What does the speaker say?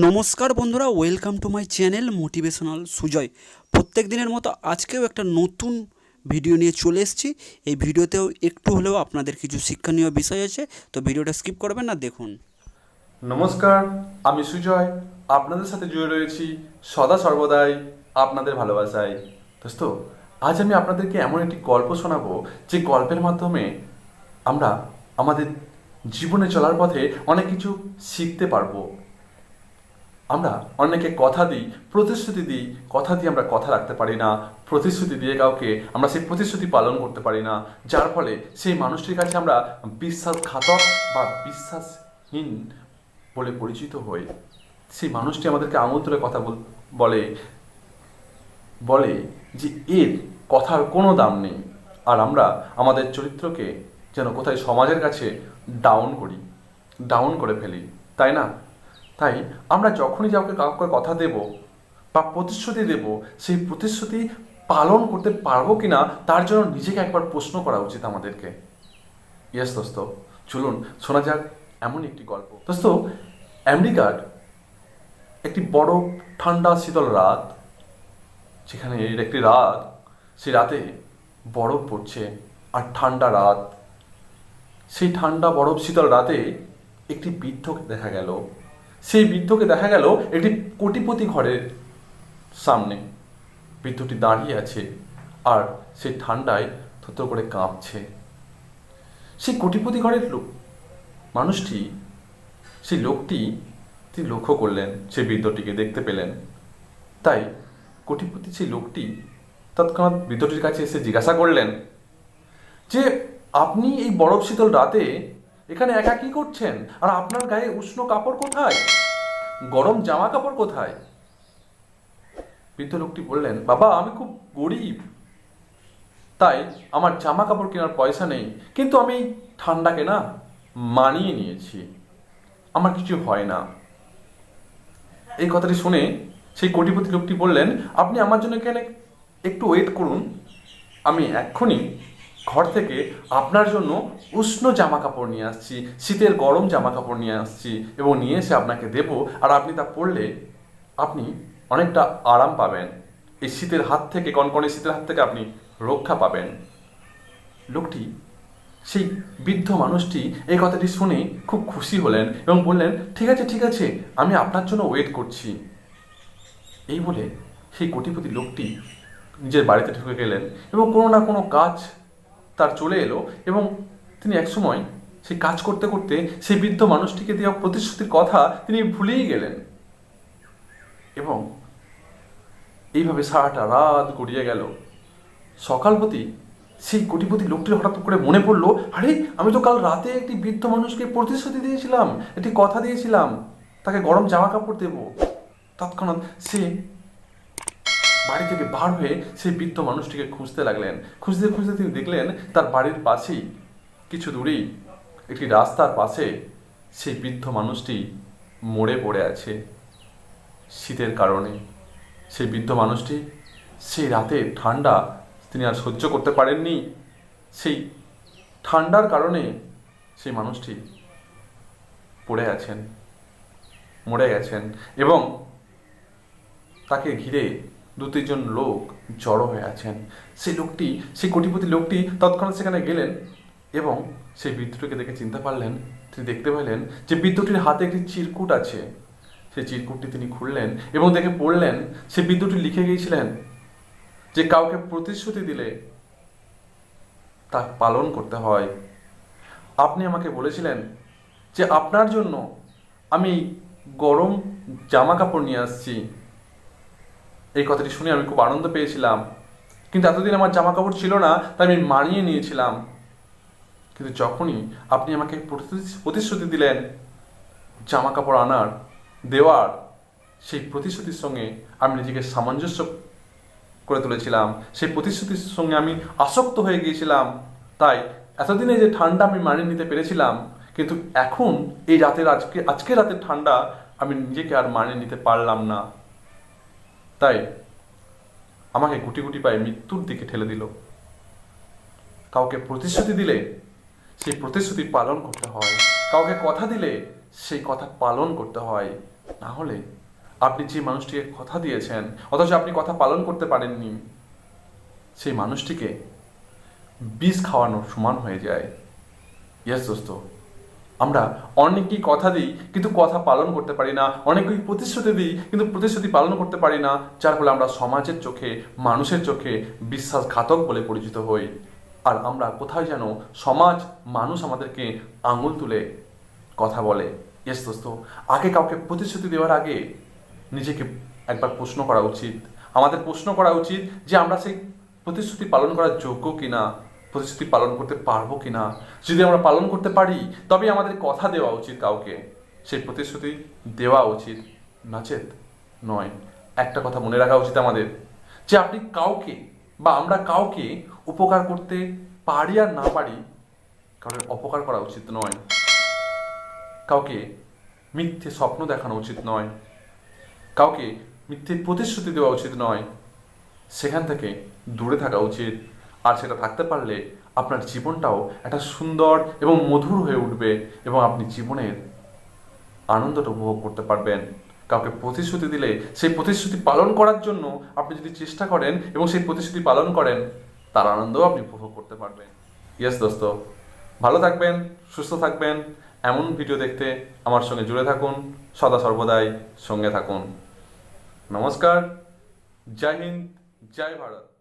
নমস্কার বন্ধুরা, welcome to my channel motivational Sujoy. প্রত্যেক দিনের মতো আজকেও একটা নতুন ভিডিও নিয়ে চলে এসেছি। এই ভিডিওতেও একটু হলেও আপনাদের কিছু শিক্ষণীয় বিষয় আছে, তো ভিডিওটা স্কিপ করবেন না, দেখুন। নমস্কার, আমি সুজয়। আপনাদের সাথে জুড়ে রয়েছি সদা সর্বদাই আপনাদের ভালোবাসায়। দোস্ত, আজ আমি আপনাদেরকে এমন একটি গল্প শোনাবো যে গল্পের মাধ্যমে আমরা আমাদের জীবনে চলার পথে অনেক কিছু শিখতে পারবো। আমরা অনেকে কথা দিই, প্রতিশ্রুতি দিই, কথা দিয়ে আমরা কথা রাখতে পারি না। প্রতিশ্রুতি দিয়ে কাউকে আমরা সেই প্রতিশ্রুতি পালন করতে পারি না, যার ফলে সেই মানুষটির কাছে আমরা বিশ্বাসঘাতক বা বিশ্বাসহীন বলে পরিচিত হই। সেই মানুষটি আমাদেরকে আঙুল তুলে কথা বলে বলে যে এর কথার কোনো দাম নেই, আর আমরা আমাদের চরিত্রকে যেন কোথায় সমাজের কাছে ডাউন করে ফেলি, তাই না? তাই আমরা যখনই কাউকে কথা দেব বা প্রতিশ্রুতি দেব, সেই প্রতিশ্রুতি পালন করতে পারবো কিনা তার জন্য নিজেকে একবার প্রশ্ন করা উচিত আমাদেরকে। ইয়েস দোস্ত, চলুন শোনা যাক এমন একটি গল্প। দোস্ত, আমেরিকার একটি বড় ঠান্ডা শীতল রাত, সেখানে এর একটি রাত, সেই রাতে বরফ পড়ছে আর ঠান্ডা রাত। সেই ঠান্ডা বরফ শীতল রাতে একটি বৃদ্ধকে দেখা গেল। সেই বৃদ্ধকে দেখা গেল একটি কোটিপতি ঘরের সামনে। বৃদ্ধটি দাঁড়িয়ে আছে আর সেই ঠান্ডায় থরথর করে কাঁপছে। সেই কোটিপতি ঘরের মানুষটি, সেই লোকটি, তিনি লক্ষ্য করলেন সেই বৃদ্ধটিকে, দেখতে পেলেন। তাই কোটিপতি সেই লোকটি তৎক্ষণাৎ বৃদ্ধটির কাছে এসে জিজ্ঞাসা করলেন যে, আপনি এই বরফ শীতল রাতে এখানে একা কি করছেন? আর আপনার গায়ে উষ্ণ কাপড় কোথায়? গরম জামা কাপড় কোথায়? বৃদ্ধ লোকটি বললেন, বাবা, আমি খুব গরিব, তাই আমার জামা কাপড় কেনার পয়সা নেই, কিন্তু আমি ঠান্ডাকে না মানিয়ে নিয়েছি, আমার কিছু হয় না। এই কথাটি শুনে সেই কোটিপতি লোকটি বললেন, আপনি আমার জন্য এখানে একটু ওয়েট করুন, আমি এক্ষুনি ঘর থেকে আপনার জন্য উষ্ণ জামা কাপড় নিয়ে আসছি, শীতের গরম জামা কাপড় নিয়ে আসছি, এবং নিয়ে এসে আপনাকে দেব, আর আপনি তা পরলে আপনি অনেকটা আরাম পাবেন। এই শীতের হাত থেকে, কনকনে শীতের হাত থেকে আপনি রক্ষা পাবেন। লোকটি, সেই বৃদ্ধ মানুষটি এই কথাটি শুনে খুব খুশি হলেন এবং বললেন, ঠিক আছে ঠিক আছে, আমি আপনার জন্য ওয়েট করছি। এই বলে সেই কোটিপতি লোকটি নিজের বাড়িতে ঢুকে গেলেন এবং কোনো না কোনো কাজ তার চলে এলো, এবং তিনি একসময় সেই কাজ করতে করতে সেই বৃদ্ধ মানুষটিকে দেওয়া প্রতিশ্রুতির কথা তিনি ভুলেই গেলেন। এবং এইভাবে সারাটা রাত গড়িয়ে গেল। সকাল হতেই সেই কোটিপতি লোকটির হঠাৎ করে মনে পড়লো, আরে, আমি তো কাল রাতে একটি বৃদ্ধ মানুষকে প্রতিশ্রুতি দিয়েছিলাম, একটি কথা দিয়েছিলাম, তাকে গরম জামা কাপড় দেব। তৎক্ষণাৎ সে বাড়ি থেকে বার হয়ে সেই বৃদ্ধ মানুষটিকে খুঁজতে লাগলেন। খুঁজতে খুঁজতে তিনি দেখলেন তার বাড়ির পাশেই, কিছু দূরেই একটি রাস্তার পাশে সেই বৃদ্ধ মানুষটি মরে পড়ে আছে শীতের কারণে। সেই বৃদ্ধ মানুষটি সেই রাতে ঠান্ডা তিনি আর সহ্য করতে পারেননি। সেই ঠান্ডার কারণে সেই মানুষটি পড়ে আছেন, মরে গেছেন, এবং তাকে ঘিরে দু তিনজন লোক জড়ো হয়ে আছেন। সেই লোকটি, সেই কোটিপতি লোকটি তৎক্ষণাৎ সেখানে গেলেন এবং সেই বৃদ্ধটিকে দেখে চিনতে পারলেন। তিনি দেখতে পেলেন যে বৃদ্ধটির হাতে একটি চিরকুট আছে। সেই চিরকুটটি তিনি খুললেন এবং দেখে পড়লেন সেই বৃদ্ধটি লিখে গিয়েছিলেন যে কাউকে প্রতিশ্রুতি দিলে তা পালন করতে হয়। আপনি আমাকে বলেছিলেন যে আপনার জন্য আমি গরম জামা কাপড় নিয়ে আসছি। এই কথাটি শুনে আমি খুব আনন্দ পেয়েছিলাম, কিন্তু এতদিন আমার জামা কাপড় ছিল না, তাই আমি মানিয়ে নিয়েছিলাম। কিন্তু যখনই আপনি আমাকে প্রতিশ্রুতি দিলেন জামা কাপড় আনার, দেওয়ার, সেই প্রতিশ্রুতির সঙ্গে আমি নিজেকে সামঞ্জস্য করে তুলেছিলাম, সেই প্রতিশ্রুতির সঙ্গে আমি আসক্ত হয়ে গিয়েছিলাম। তাই এতদিনে যে ঠান্ডা আমি মানিয়ে নিতে পেরেছিলাম, কিন্তু এখন এই রাতের আজকে রাতের ঠান্ডা আমি নিজেকে আর মানিয়ে নিতে পারলাম না। তাই আমাকে গুটি গুটি পায়ে মৃত্যুর দিকে ঠেলে দিল। কাউকে প্রতিশ্রুতি দিলে সেই প্রতিশ্রুতি পালন করতে হয়, কাউকে কথা দিলে সেই কথা পালন করতে হয়। না হলে আপনি যে মানুষটিকে কথা দিয়েছেন অথচ আপনি কথা পালন করতে পারেননি, সেই মানুষটিকে বিষ খাওয়ানোর সমান হয়ে যায়। ইয়েস দোস্ত, আমরা অনেকেই কথা দিই কিন্তু কথা পালন করতে পারি না, অনেকেই প্রতিশ্রুতি দিই কিন্তু প্রতিশ্রুতি পালন করতে পারি না, যার ফলে আমরা সমাজের চোখে, মানুষের চোখে বিশ্বাসঘাতক বলে পরিচিত হই। আর আমরা কোথায় যেন সমাজ, মানুষ আমাদেরকে আঙুল তুলে কথা বলে। ইয়েস দোস্ত, আগে কাউকে প্রতিশ্রুতি দেওয়ার আগে নিজেকে একবার প্রশ্ন করা উচিত। আমাদের প্রশ্ন করা উচিত যে আমরা সেই প্রতিশ্রুতি পালন করার যোগ্য কিনা, প্রতিশ্রুতি পালন করতে পারবো কিনা। যদি আমরা পালন করতে পারি তবে আমাদের কথা দেওয়া উচিত, কাউকে সেই প্রতিশ্রুতি দেওয়া উচিত, নচেত নয়। একটা কথা মনে রাখা উচিত আমাদের, যে আপনি কাউকে বা আমরা কাউকে উপকার করতে পারি আর না পারি, কারণ অপকার করা উচিত নয়। কাউকে মিথ্যে স্বপ্ন দেখানো উচিত নয়, কাউকে মিথ্যে প্রতিশ্রুতি দেওয়া উচিত নয়। সেখান থেকে দূরে থাকা উচিত। আর সেটা থাকতে পারলে আপনার জীবনটাও একটা সুন্দর এবং মধুর হয়ে উঠবে এবং আপনি জীবনের আনন্দটা উপভোগ করতে পারবেন। কাউকে প্রতিশ্রুতি দিলে সেই প্রতিশ্রুতি পালন করার জন্য আপনি যদি চেষ্টা করেন এবং সেই প্রতিশ্রুতি পালন করেন, তার আনন্দও আপনি উপভোগ করতে পারবেন। ইয়েস দোস্ত, ভালো থাকবেন, সুস্থ থাকবেন। এমন ভিডিও দেখতে আমার সঙ্গে জুড়ে থাকুন, সদা সর্বদাই সঙ্গে থাকুন। নমস্কার, জয় হিন্দ, জয় ভারত।